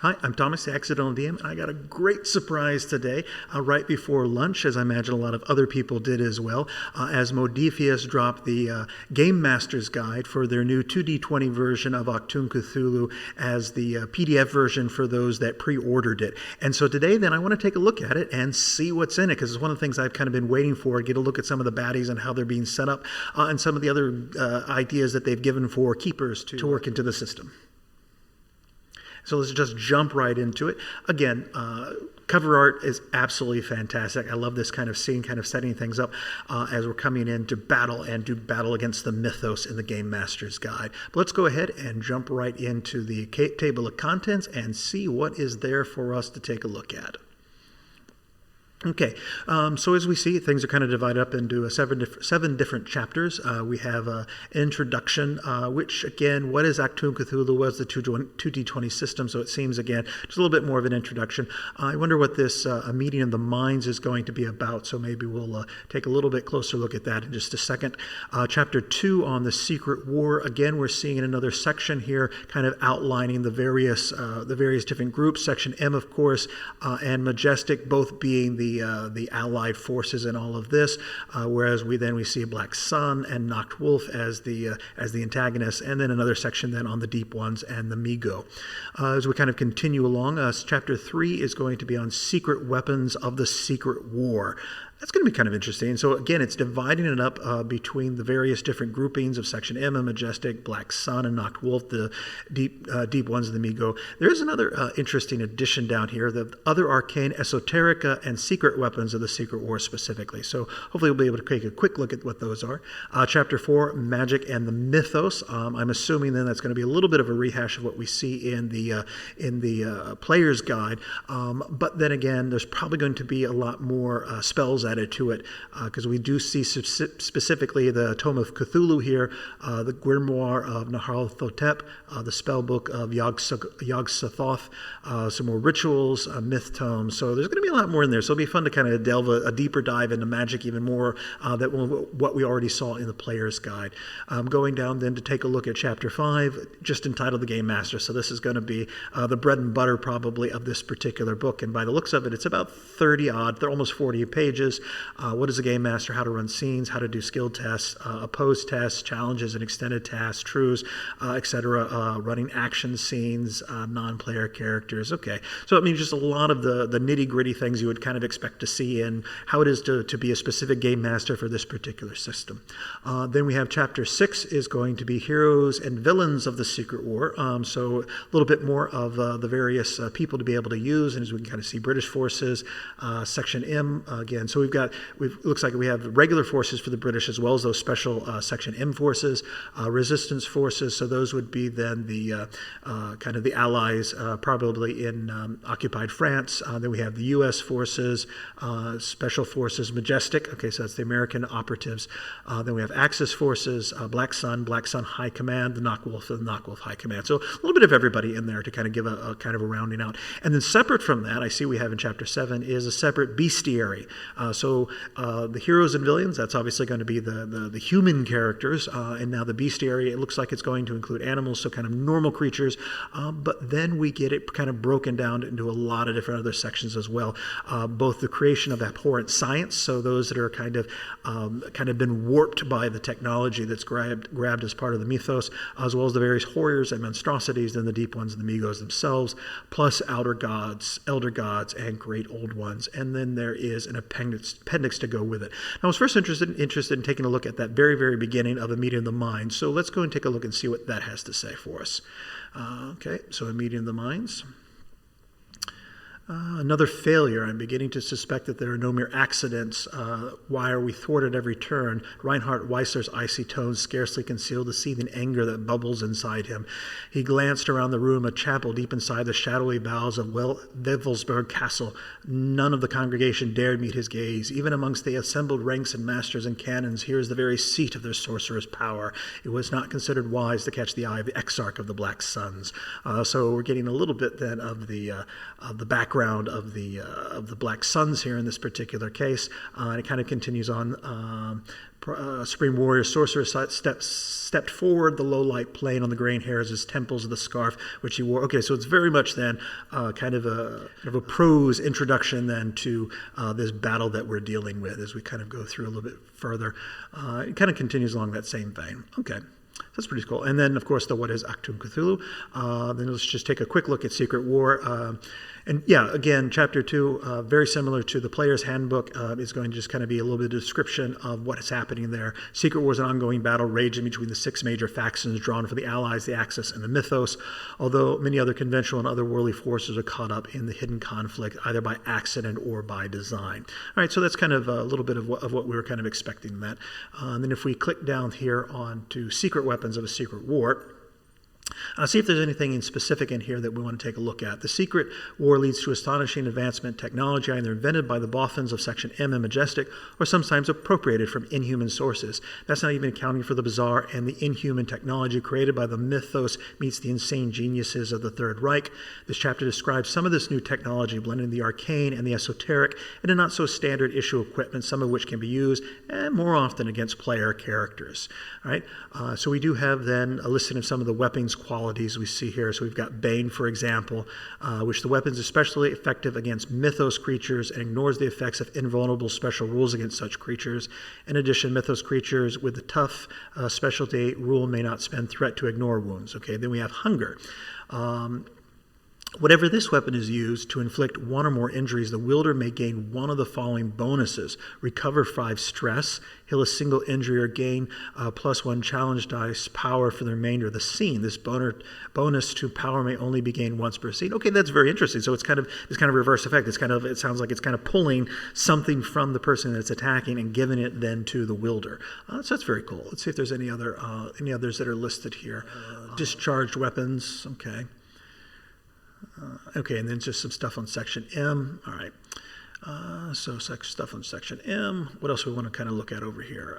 Hi, I'm Thomas, the AxidentalDM, and I got a great surprise today, right before lunch, as I imagine a lot of other people did as well, as Modifius dropped the Gamemaster's guide for their new 2D20 version of Achtung, Cthulhu as the PDF version for those that pre-ordered it. And so today, then, I want to take a look at it and see what's in it, because it's one of the things I've kind of been waiting for, get a look at some of the baddies and how they're being set up, and some of the other ideas that they've given for keepers to work into the system. So let's just jump right into it. Again, cover art is absolutely fantastic. I love this kind of scene, kind of setting things up as we're coming in to battle and do battle against the Mythos in the Gamemaster's Guide. But let's go ahead and jump right into the table of contents and see what is there for us to take a look at. Okay, so as we see, things are kind of divided up into seven different chapters. We have an introduction, which, again, what is Achtung Cthulhu? What is the 2D20 system? So it seems, again, just a little bit more of an introduction. I wonder what this a meeting of the minds is going to be about, so maybe we'll take a little bit closer look at that in just a second. Chapter 2 on the Secret War. Again, we're seeing another section here kind of outlining the various different groups. Section M, of course, and Majestic, both being the allied forces in all of this, whereas we see Black Sun and Knocked Wolf as the antagonists, and then another section then on the Deep Ones and the Migo. As we kind of continue along, chapter 3 is going to be on secret weapons of the Secret War. That's going to be kind of interesting. So again, it's dividing it up between the various different groupings of Section M and Majestic, Black Sun and Knocked Wolf, the deep ones of the Migo. There is another interesting addition down here, the other arcane, esoterica, and secret weapons of the Secret War specifically. So hopefully we'll be able to take a quick look at what those are. Chapter 4, Magic and the Mythos. I'm assuming then that's going to be a little bit of a rehash of what we see in the player's guide. But then again, there's probably going to be a lot more spells added to it, because we do see specifically the Tome of Cthulhu here, the Grimoire of Naharl-Thotep, the Spellbook of Yog-Sothoth, some more rituals, myth tomes. So there's going to be a lot more in there. So it'll be fun to kind of delve a deeper dive into magic even more what we already saw in the player's guide. Going down then to take a look at Chapter 5, just entitled The Gamemaster. So this is going to be the bread and butter probably of this particular book. And by the looks of it, it's about 30-odd, they're almost 40 pages. What is a Game Master, how to run scenes, how to do skill tests, opposed tests, challenges and extended tasks, truths, etc., running action scenes, non-player characters. Okay, so I mean just a lot of the nitty-gritty things you would kind of expect to see in how it is to be a specific Game Master for this particular system. Then we have Chapter 6 is going to be Heroes and Villains of the Secret War. So a little bit more of the various people to be able to use, and as we can kind of see British forces, Section M, again, so looks like we have regular forces for the British as well as those special Section M forces, resistance forces. So those would be then the kind of the allies, probably in occupied France. Then we have the U.S. forces, special forces, Majestic. Okay, so that's the American operatives. Then we have Axis forces, Black Sun High Command, the Knocked Wolf, and the Knocked Wolf High Command. So a little bit of everybody in there to kind of give a kind of a rounding out. And then separate from that, I see we have in Chapter 7 is a separate Bestiary. So the heroes and villains, that's obviously going to be the human characters, and now the bestiary, it looks like it's going to include animals, so kind of normal creatures, but then we get it kind of broken down into a lot of different other sections as well, both the creation of abhorrent science, so those that are kind of been warped by the technology that's grabbed as part of the mythos, as well as the various horrors and monstrosities, then the deep ones and the Migos themselves, plus outer gods, elder gods, and great old ones, and then there is an appendix to go with it. Now, I was first interested in taking a look at that very, very beginning of a meeting of the minds. So let's go and take a look and see what that has to say for us. Okay, so a meeting of the minds. Another failure. I'm beginning to suspect that there are no mere accidents. Why are we thwarted every turn? Reinhard Weissler's icy tones scarcely conceal the seething anger that bubbles inside him. He glanced around the room, a chapel deep inside the shadowy bowels of Wewelsburg Castle. None of the congregation dared meet his gaze. Even amongst the assembled ranks and masters and canons, here is the very seat of their sorcerer's power. It was not considered wise to catch the eye of the exarch of the Black Suns. So we're getting a little bit then of the background background of the Black Suns here in this particular case. And it kind of continues on. Supreme Warrior Sorcerer stepped forward. The low light plane on the graying hairs, his temples of the scarf which he wore. Okay, so it's very much then kind of a prose introduction then to this battle that we're dealing with as we kind of go through a little bit further. It kind of continues along that same vein. Okay. That's pretty cool. And then, of course, what is Achtung, Cthulhu? Then let's just take a quick look at Secret War. And yeah, again, Chapter 2, very similar to the Player's Handbook, is going to just kind of be a little bit of description of what is happening there. Secret War is an ongoing battle raging between the 6 major factions drawn for the Allies, the Axis, and the Mythos, although many other conventional and otherworldly forces are caught up in the hidden conflict, either by accident or by design. All right, so that's kind of a little bit of what we were kind of expecting in that. And then if we click down here on to Secret Weapons of a Secret War, see if there's anything in specific in here that we want to take a look at. The Secret War leads to astonishing advancement in technology, either invented by the boffins of Section M and Majestic, or sometimes appropriated from inhuman sources. That's not even accounting for the bizarre and the inhuman technology created by the Mythos meets the insane geniuses of the Third Reich. This chapter describes some of this new technology, blending the arcane and the esoteric in a not-so-standard issue equipment, some of which can be used, and more often against player characters. All right? So we do have then a listing of some of the weapons qualities we see here. So we've got Bane, for example, which the weapon is especially effective against Mythos creatures and ignores the effects of invulnerable special rules against such creatures. In addition, Mythos creatures with the tough specialty rule may not spend threat to ignore wounds. Okay, then we have Hunger. Whatever this weapon is used to inflict 1 or more injuries, the wielder may gain one of the following bonuses: recover 5 stress, heal a single injury, or gain +1 challenge dice power for the remainder of the scene. This bonus to power may only be gained once per scene. Okay, that's very interesting. So it's kind of this kind of reverse effect. It sounds like it's kind of pulling something from the person that's attacking and giving it then to the wielder. So that's very cool. Let's see if there's any others that are listed here. Discharged weapons. Okay. Okay, and then just some stuff on Section M. All right. So stuff on Section M. What else we want to kind of look at over here?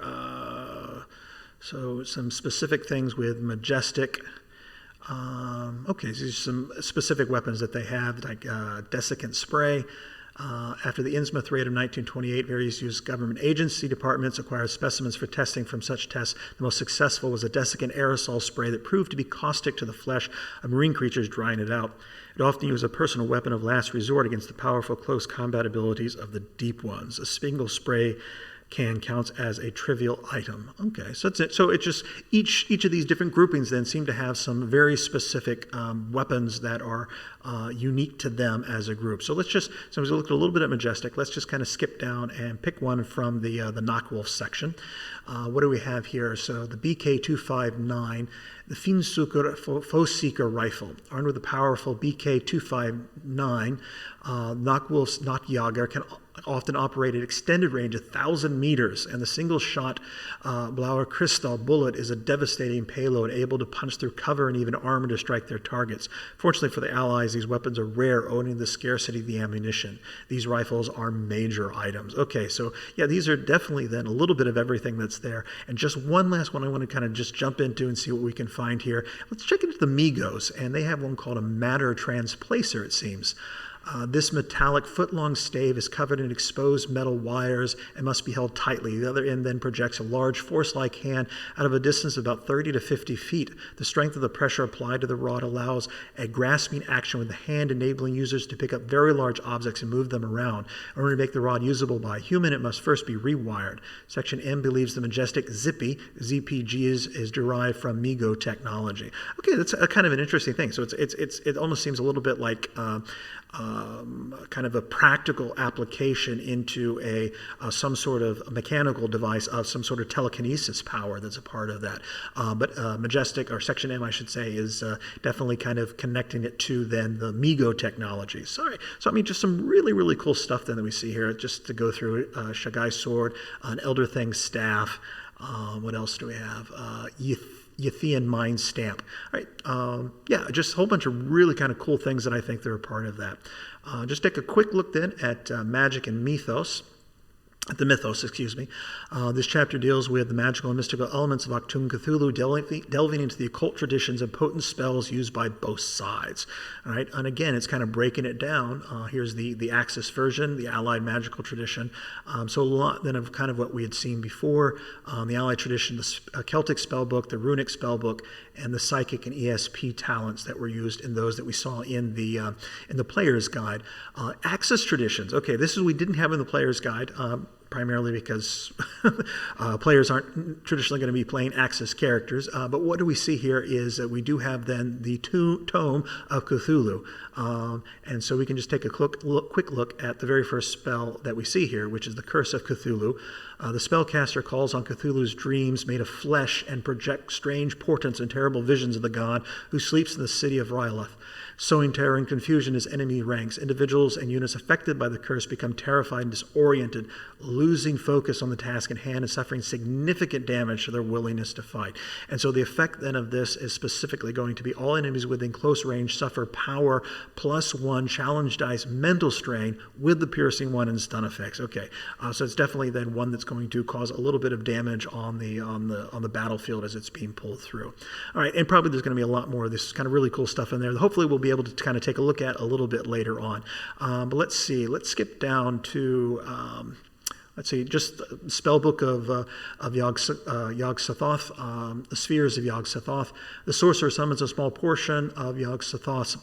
So some specific things with Majestic. Okay, so these are some specific weapons that they have, like desiccant spray. After the Innsmouth raid of 1928, various U.S. government agency departments acquired specimens for testing. From such tests, the most successful was a desiccant aerosol spray that proved to be caustic to the flesh of marine creatures, drying it out. It often used a personal weapon of last resort against the powerful close combat abilities of the deep ones. A single spray can counts as a trivial item. Okay, so that's it. So it just each of these different groupings then seem to have some very specific weapons that are unique to them as a group. So let's just, so we looked a little bit at Majestic. Let's just kind of skip down and pick one from the Knockwolf section. What do we have here? So the BK-259, the Finsuker Foe-Seeker rifle, armed with a powerful BK-259, Knockwolf's Nachtjager can often operate at extended range, 1,000 meters, and the single-shot Blauer Kristall bullet is a devastating payload, able to punch through cover and even armor to strike their targets. Fortunately for the Allies, these weapons are rare, owing to the scarcity of the ammunition. These rifles are major items. Okay, so yeah, these are definitely then a little bit of everything that's there. And just one last one I want to kind of just jump into and see what we can find here. Let's check into the Migos, and they have one called a matter transplacer, it seems. This metallic foot-long stave is covered in exposed metal wires and must be held tightly. The other end then projects a large force-like hand out of a distance of about 30 to 50 feet. The strength of the pressure applied to the rod allows a grasping action with the hand, enabling users to pick up very large objects and move them around. In order to make the rod usable by a human, it must first be rewired. Section M believes the Majestic Zippy, ZPG, is derived from Migo technology. Okay, that's a kind of an interesting thing. So it almost seems a little bit like kind of a practical application into some sort of mechanical device of some sort of telekinesis power that's a part of that. But Majestic, or Section M, I should say, is definitely kind of connecting it to then the Migo technology. Sorry. So I mean, just some really, really cool stuff then that we see here. Just to go through it, Shagai sword, an Elder Thing staff. What else do we have? Yathian Mind Stamp. All right, yeah, just a whole bunch of really kind of cool things that I think that are a part of that. Just take a quick look then at Magic and Mythos. the Mythos, excuse me. This chapter deals with the magical and mystical elements of Achtung, Cthulhu, delving into the occult traditions and potent spells used by both sides. All right, and again, it's kind of breaking it down. Here's the Axis version, the Allied magical tradition. So a lot then of kind of what we had seen before. The Allied tradition, the Celtic spell book, the Runic spell book, and the psychic and ESP talents that were used in those that we saw in the player's guide. Axis traditions. Okay, this is we didn't have in the player's guide. Primarily because players aren't traditionally going to be playing Axis characters. But what do we see here is that we do have then the Tome of Cthulhu. And so we can just take a quick look at the very first spell that we see here, which is the Curse of Cthulhu. The spellcaster calls on Cthulhu's dreams made of flesh and projects strange portents and terrible visions of the god who sleeps in the city of Ryleth. Sowing terror and confusion in his enemy ranks, individuals and units affected by the curse become terrified and disoriented, losing focus on the task at hand and suffering significant damage to their willingness to fight. And so the effect then of this is specifically going to be all enemies within close range suffer power +1 challenge dice mental strain with the piercing one and stun effects. Okay, so it's definitely then one that's going to cause a little bit of damage on the battlefield as it's being pulled through. All right, and probably there's going to be a lot more of this kind of really cool stuff in there. Hopefully we'll be able to kind of take a look at a little bit later on. But let's see. Let's skip down to just the spellbook of Yog-Sothoth, the spheres of Yog-Sothoth. The sorcerer summons a small portion of Yog-Sothoth's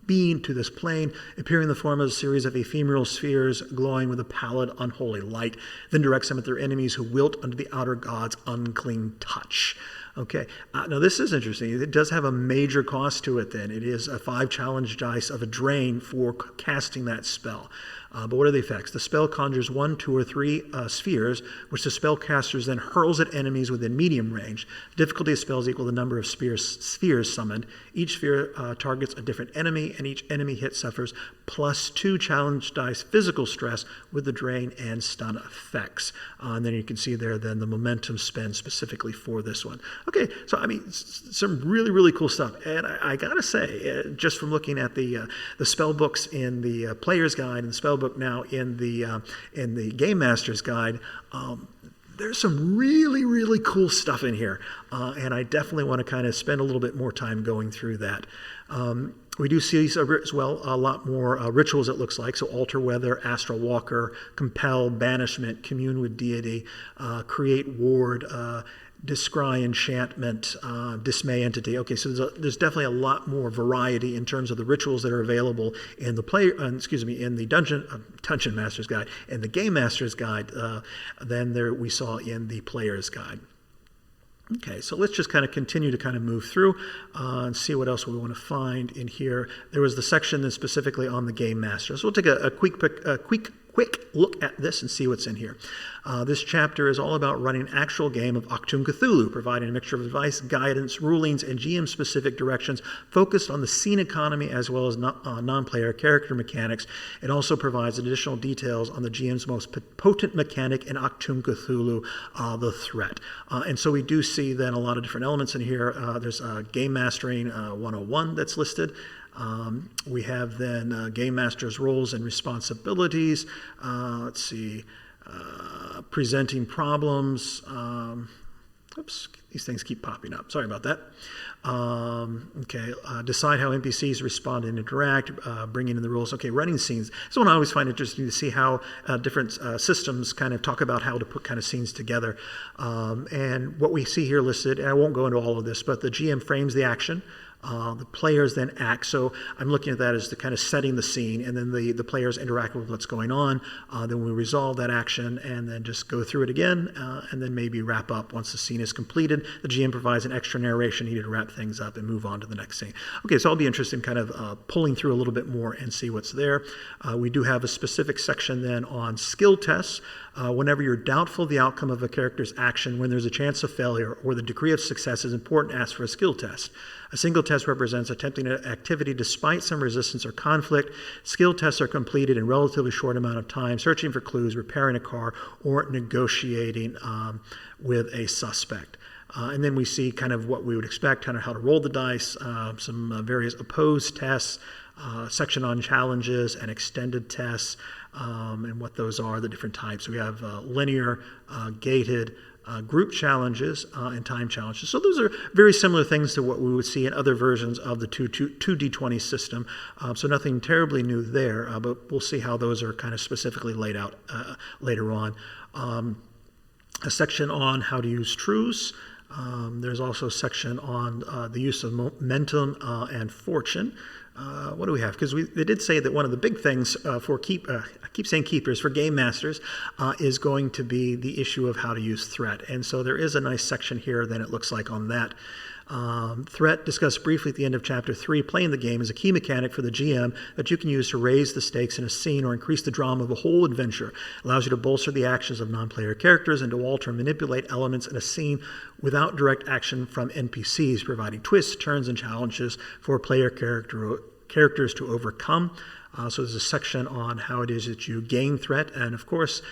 being to this plane, appearing in the form of a series of ephemeral spheres glowing with a pallid, unholy light, then directs them at their enemies who wilt under the outer god's unclean touch. Okay, now this is interesting. It does have a major cost to it then. It is a 5 challenge dice of a drain for casting that spell. But what are the effects? The spell conjures 1, 2, or 3 spheres, which the spellcasters then hurls at enemies within medium range. The difficulty of spells equal the number of spheres summoned. Each sphere targets a different enemy, and each enemy hit suffers +2 challenge dice physical stress with the drain and stun effects. And then you can see there then the momentum spend specifically for this one. Okay, so I mean, some really, really cool stuff. And I gotta say, just from looking at the spell books in the player's guide and the spell book now in the Game Master's guide, there's some really, really cool stuff in here. And I definitely want to kind of spend a little bit more time going through that. We do see as well a lot more rituals, it looks like. So alter weather, astral walker, compel, banishment, commune with deity, create ward, descry enchantment, dismay entity. Okay, so there's definitely a lot more variety in terms of the rituals that are available in the in the Dungeon Master's Guide and the Game Master's Guide than there we saw in the Player's Guide. Okay, so let's just kind of continue to kind of move through and see what else we want to find in here. There was the section that's specifically on the Game Master. So we'll take a quick look at this and see what's in here. This chapter is all about running an actual game of Achtung Cthulhu, providing a mixture of advice, guidance, rulings, and GM-specific directions focused on the scene economy as well as non-player character mechanics. It also provides additional details on the GM's most potent mechanic in Achtung Cthulhu, the threat. And so we do see then a lot of different elements in here. There's Game Mastering 101 that's listed. We have then Game Master's roles and responsibilities. Let's see, presenting problems. Oops, these things keep popping up. Sorry about that. Decide how NPCs respond and interact, bringing in the rules. Okay, running scenes. This one I always find interesting to see how different systems kind of talk about how to put kind of scenes together. And what we see here listed, and I won't go into all of this, but the GM frames the action. The players then act. So I'm looking at that as the kind of setting the scene, and then the players interact with what's going on. Then we resolve that action and then just go through it again, and then maybe wrap up once the scene is completed. The GM provides an extra narration needed to wrap things up and move on to the next scene. Okay, so I'll be interested in kind of pulling through a little bit more and see what's there. We do have a specific section then on skill tests. Whenever you're doubtful of the outcome of a character's action, when there's a chance of failure or the degree of success is important, ask for a skill test. A single test represents attempting an activity despite some resistance or conflict. Skill tests are completed in a relatively short amount of time, searching for clues, repairing a car, or negotiating with a suspect. And then we see kind of what we would expect, kind of how to roll the dice, some various opposed tests, section on challenges and extended tests, and what those are, the different types. We have linear, gated, group challenges, and time challenges. So those are very similar things to what we would see in other versions of the 2D20 system. So nothing terribly new there, but we'll see how those are kind of specifically laid out later on. A section on how to use truths. There's also a section on the use of momentum and fortune. What do we have? Because they did say that one of the big things for I keep saying keepers, for game masters, is going to be the issue of how to use threat. And so there is a nice section here, then it looks like, on that. Threat, discussed briefly at the end of Chapter 3. Playing the game is a key mechanic for the GM that you can use to raise the stakes in a scene or increase the drama of a whole adventure. It allows you to bolster the actions of non-player characters and to alter and manipulate elements in a scene without direct action from NPCs, providing twists, turns, and challenges for player characters to overcome. So there's a section on how it is that you gain threat, and of course,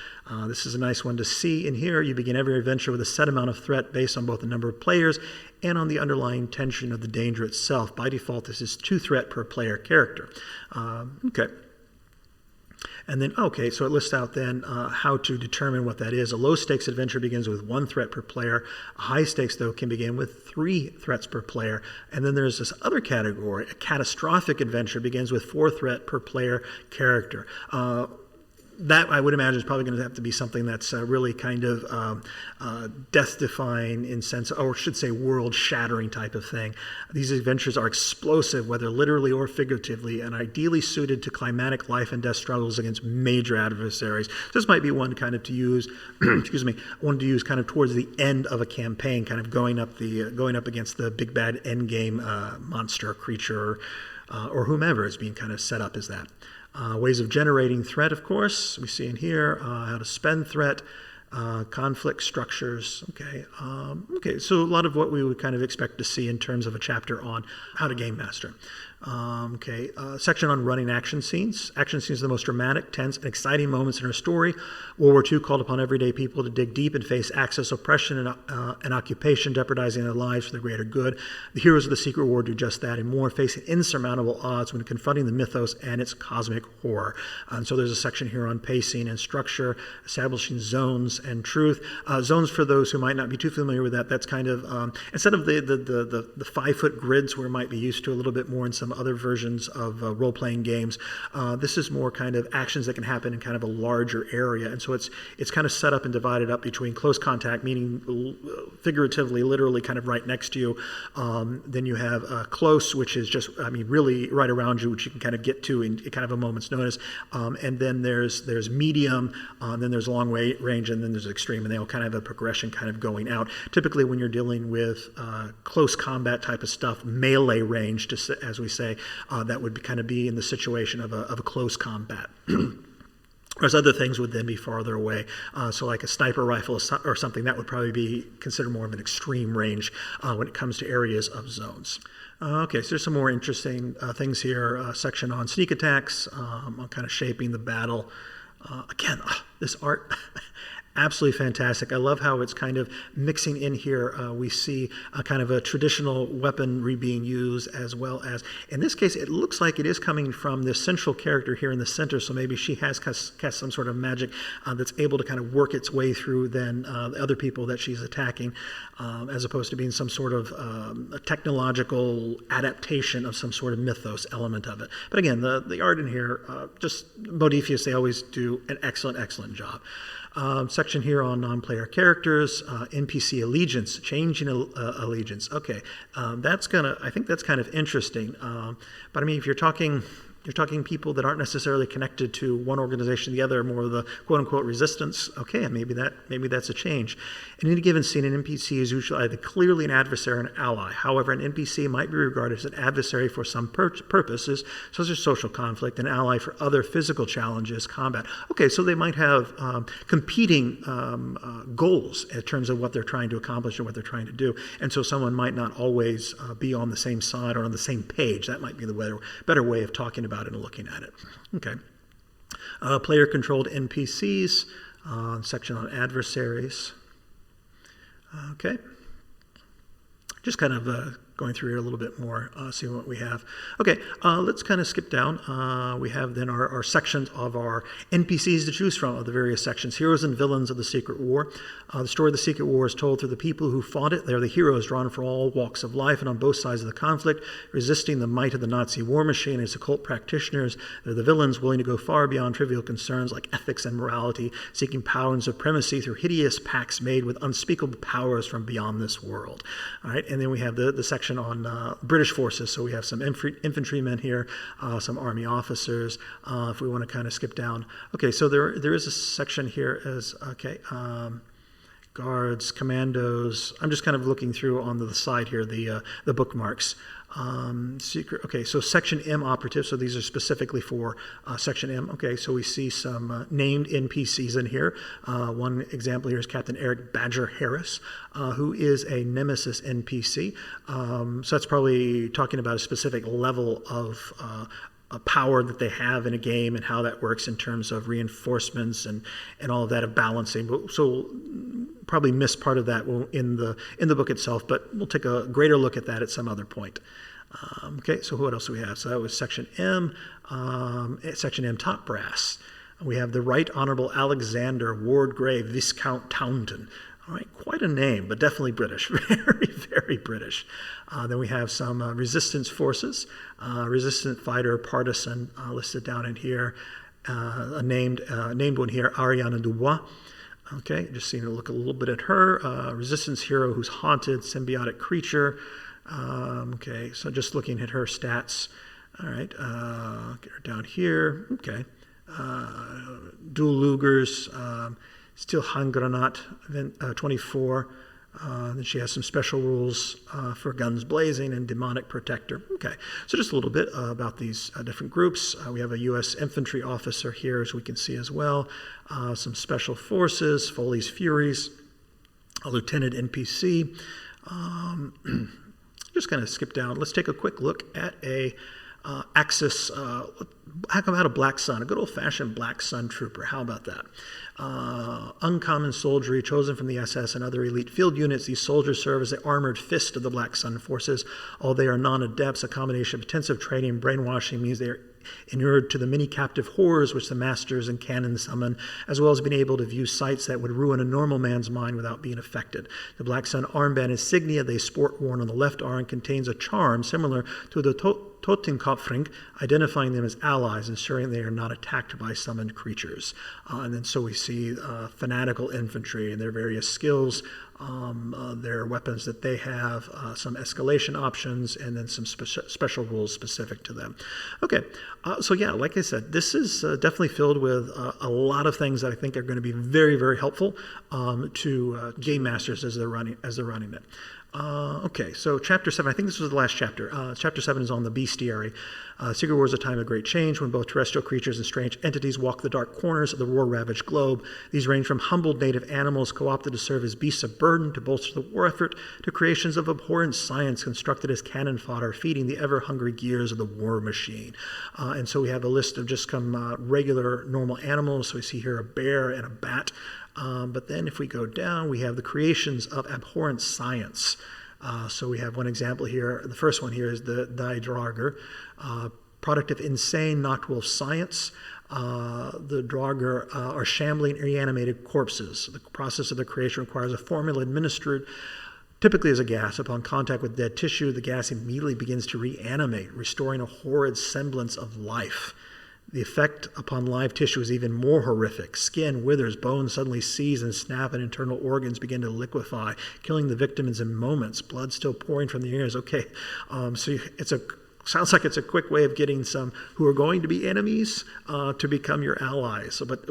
this is a nice one to see in here. You begin every adventure with a set amount of threat based on both the number of players and on the underlying tension of the danger itself. By default, this is 2 threat per player character. Okay. And then, okay, so it lists out then how to determine what that is. A low-stakes adventure begins with 1 threat per player. A high-stakes, though, can begin with 3 threats per player. And then there's this other category. A catastrophic adventure begins with 4 threat per player character. That, I would imagine, is probably going to have to be something that's really kind of death-defying in sense, or I should say world-shattering type of thing. These adventures are explosive, whether literally or figuratively, and ideally suited to climatic life and death struggles against major adversaries. This might be one kind of to use, one to use kind of towards the end of a campaign, kind of going up against the big bad endgame monster, creature, or whomever is being kind of set up as that. Ways of generating threat, of course, we see in here, how to spend threat, conflict structures. Okay, so a lot of what we would kind of expect to see in terms of a chapter on how to game master. Section on running action scenes. Action scenes are the most dramatic, tense, and exciting moments in our story. World War II called upon everyday people to dig deep and face Axis oppression and occupation, jeopardizing their lives for the greater good. The heroes of the Secret War do just that and more, facing insurmountable odds when confronting the mythos and its cosmic horror. And so there's a section here on pacing and structure, establishing zones and truth. Zones, for those who might not be too familiar with that, that's kind of, instead of the 5-foot grids where we might be used to a little bit more in some other versions of role-playing games, this is more kind of actions that can happen in kind of a larger area. And so it's kind of set up and divided up between close contact, meaning figuratively, literally kind of right next to you. Then you have close, which is just, really right around you, which you can kind of get to in kind of a moment's notice. And then there's medium, then there's long range, and then there's extreme, and they all kind of have a progression kind of going out. Typically, when you're dealing with close combat type of stuff, melee range, as we say, that would kind of be in the situation of a close combat. Whereas other things would then be farther away. So like a sniper rifle or something, that would probably be considered more of an extreme range when it comes to areas of zones. Okay, so there's some more interesting things here. A section on sneak attacks, on kind of shaping the battle. Again, this art, absolutely fantastic. I love how it's kind of mixing in here. We see a kind of a traditional weaponry being used, as well as, in this case, it looks like it is coming from this central character here in the center, so maybe she has cast some sort of magic that's able to kind of work its way through then the other people that she's attacking, as opposed to being some sort of a technological adaptation of some sort of mythos element of it. But again, the art in here, just Modifius, they always do an excellent job. Section here on non-player characters, NPC allegiance, changing allegiance. Okay, I think that's kind of interesting. But I mean, if you're talking people that aren't necessarily connected to one organization or the other, more of the quote-unquote resistance, okay, maybe that's a change. In any given scene, an NPC is usually either clearly an adversary or an ally. However, an NPC might be regarded as an adversary for some purposes, such as social conflict, an ally for other physical challenges, combat. Okay, so they might have competing goals in terms of what they're trying to accomplish or what they're trying to do. And so someone might not always be on the same side or on the same page. That might be the better way of talking about it and looking at it. Okay. Player-controlled NPCs, section on adversaries. Okay. Just kind of going through here a little bit more, seeing what we have. Okay, let's kind of skip down. We have then our sections of our NPCs to choose from of the various sections. Heroes and villains of the Secret War. The story of the Secret War is told through the people who fought it. They're the heroes drawn from all walks of life and on both sides of the conflict, resisting the might of the Nazi war machine and its occult practitioners. They're the villains willing to go far beyond trivial concerns like ethics and morality, seeking power and supremacy through hideous pacts made with unspeakable powers from beyond this world. All right, and then we have the section on British forces. So we have some infantrymen here, some army officers, if we want to kind of skip down. Okay, so there is a section here as, okay, guards, commandos. I'm just kind of looking through on the side here, the bookmarks. Secret. Okay, so Section M operatives. So these are specifically for Section M. Okay, so we see some named NPCs in here. One example here is Captain Eric Badger Harris, who is a Nemesis NPC. So that's probably talking about a specific level of a power that they have in a game and how that works in terms of reinforcements and all of that, of balancing. So probably miss part of that in the book itself, but we'll take a greater look at that at some other point. Okay, so what else do we have? So that was Section M. Section M, top brass. We have the Right Honorable Alexander Ward Grey, Viscount Taunton. All right, quite a name, but definitely British, very, very British. Then we have some resistance forces, resistant fighter, partisan listed down in here. A named one here, Ariana Dubois. Okay, just seeing to look a little bit at her. Resistance hero who's haunted, symbiotic creature. Okay, so just looking at her stats. All right, get her down here. Okay, dual Lugers. Steel Handgranat, 24. Then she has some special rules for guns blazing and demonic protector. Okay, so just a little bit about these different groups. We have a U.S. infantry officer here, as we can see as well. Some special forces, Foley's Furies, a lieutenant NPC. Just kind of skip down. Let's take a quick look at a Axis, how about a Black Sun, a good old-fashioned Black Sun trooper? How about that? Uncommon soldiery chosen from the SS and other elite field units. These soldiers serve as the armored fist of the Black Sun forces. Although they are non-adepts, a combination of intensive training and brainwashing means they are inured to the many captive horrors which the masters and cannon summon, as well as being able to view sights that would ruin a normal man's mind without being affected. The Black Sun armband insignia they sport worn on the left arm contains a charm similar to the Totenkopfring, identifying them as allies, ensuring they are not attacked by summoned creatures. And then so we see fanatical infantry and their various skills, their weapons that they have, some escalation options, and then some special rules specific to them. Okay, so yeah, like I said, this is definitely filled with a lot of things that I think are going to be very, very helpful to game masters as they're running it. Okay, so Chapter 7, I think this was the last chapter. Chapter 7 is on the Bestiary. Secret War is a time of great change when both terrestrial creatures and strange entities walk the dark corners of the war-ravaged globe. These range from humbled native animals co-opted to serve as beasts of burden to bolster the war effort, to creations of abhorrent science constructed as cannon fodder, feeding the ever-hungry gears of the war machine. And so we have a list of just some regular, normal animals. So we see here a bear and a bat. But then if we go down, we have the creations of abhorrent science. So we have one example here. The first one here is the Die Draugr, product of insane Nachtwolf science. The Draugr are shambling, reanimated corpses. The process of their creation requires a formula administered typically as a gas. Upon contact with dead tissue, the gas immediately begins to reanimate, restoring a horrid semblance of life. The effect upon live tissue is even more horrific. Skin withers, bones suddenly seize and snap, and internal organs begin to liquefy, killing the victims in moments. Blood still pouring from the ears. Okay, so sounds like it's a quick way of getting some who are going to be enemies to become your allies. So, but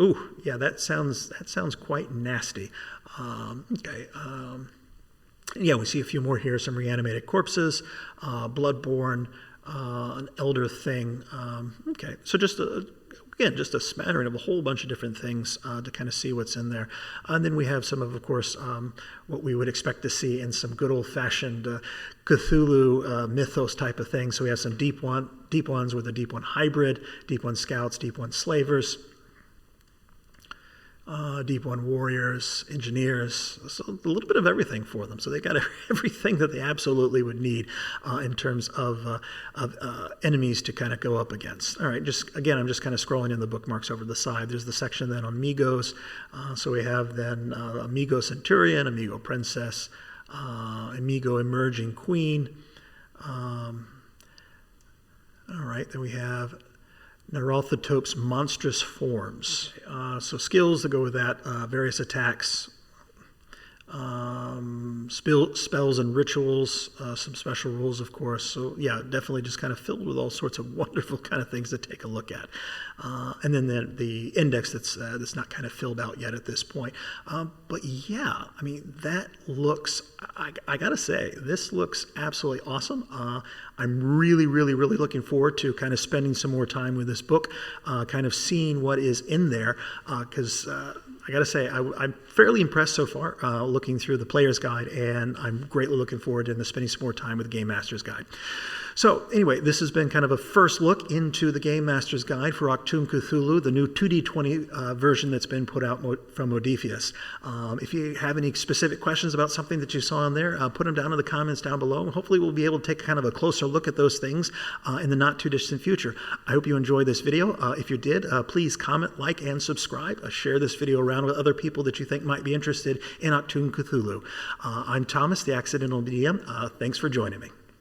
yeah, that sounds quite nasty. Okay. Yeah, we see a few more here. Some reanimated corpses, bloodborne. An elder thing. Okay, so just a smattering of a whole bunch of different things to kind of see what's in there. And then we have some of course, what we would expect to see in some good old-fashioned Cthulhu mythos type of things. So we have some deep ones with a deep one hybrid, deep one scouts, deep one slavers. Deep One warriors, engineers, so a little bit of everything for them. So they got everything that they absolutely would need in terms of enemies to kind of go up against. All right, I'm just kind of scrolling in the bookmarks over the side. There's the section then on Amigos. So we have then Amigo Centurion, Amigo Princess, Amigo Emerging Queen. All right, then we have Naralthatope's monstrous forms. So skills that go with that, various attacks, spells and rituals, some special rules, of course. So yeah, definitely just kind of filled with all sorts of wonderful kind of things to take a look at. And then the index that's not kind of filled out yet at this point. But yeah, I mean, that looks, I gotta say, this looks absolutely awesome. I'm really, really, really looking forward to kind of spending some more time with this book, kind of seeing what is in there, because I got to say, I'm fairly impressed so far looking through the player's guide, and I'm greatly looking forward to spending some more time with the Game Master's Guide. So anyway, this has been kind of a first look into the Game Master's Guide for Achtung Cthulhu, the new 2D20 version that's been put out from Modiphius. If you have any specific questions about something that you saw in there, put them down in the comments down below. Hopefully we'll be able to take kind of a closer look at those things in the not too distant future. I hope you enjoyed this video. If you did, please comment, like, and subscribe. Share this video around with other people that you think might be interested in Achtung Cthulhu. I'm Thomas, the Accidental DM. Thanks for joining me.